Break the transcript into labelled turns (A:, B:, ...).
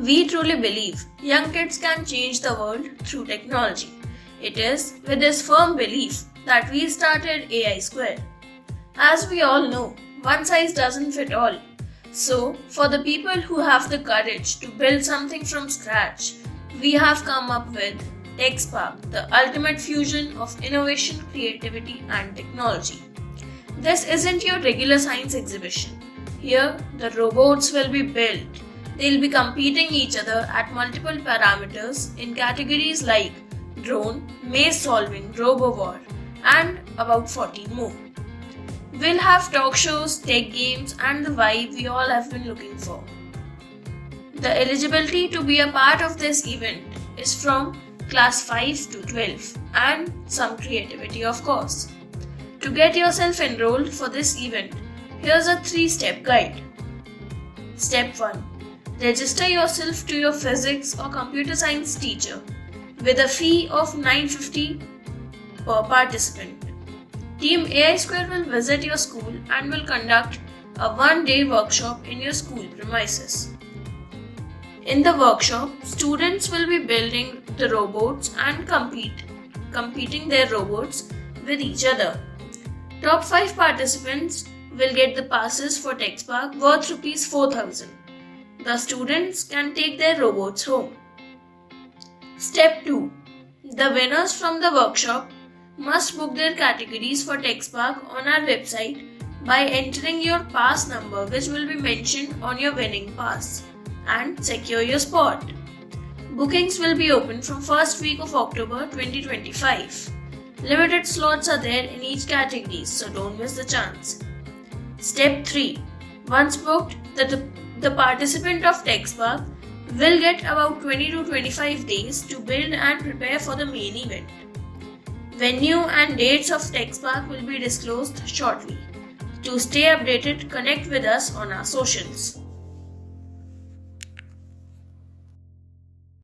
A: We truly believe young kids can change the world through technology. It is with this firm belief that we started AI Square. As we all know, one size doesn't fit all. So, for the people who have the courage to build something from scratch, we have come up with TechSpark, the ultimate fusion of innovation, creativity, and technology. This isn't your regular science exhibition. Here, the robots will be built. They'll be competing each other at multiple parameters in categories like drone, maze solving, robo-war, and about 14 more. We'll have talk shows, tech games, and the vibe we all have been looking for. The eligibility to be a part of this event is from class 5 to 12 and some creativity, of course. To get yourself enrolled for this event, here's a 3-step guide. Step 1. Register yourself to your physics or computer science teacher with a fee of $950 per participant. Team AI Square will visit your school and will conduct a 1-day workshop in your school premises. In the workshop, students will be building the robots and competing their robots with each other. Top 5 participants will get the passes for TechSpark worth Rs 4,000. The students can take their robots home. Step 2. The winners from the workshop must book their categories for TechSpark on our website by entering your pass number, which will be mentioned on your winning pass, and secure your spot. Bookings will be open from first week of October 2025. Limited slots are there in each category, so don't miss the chance. Step 3. Once booked, the participant of TechSpark will get about 20 to 25 days to build and prepare for the main event. Venue and dates of TechSpark will be disclosed shortly. To stay updated, connect with us on our socials.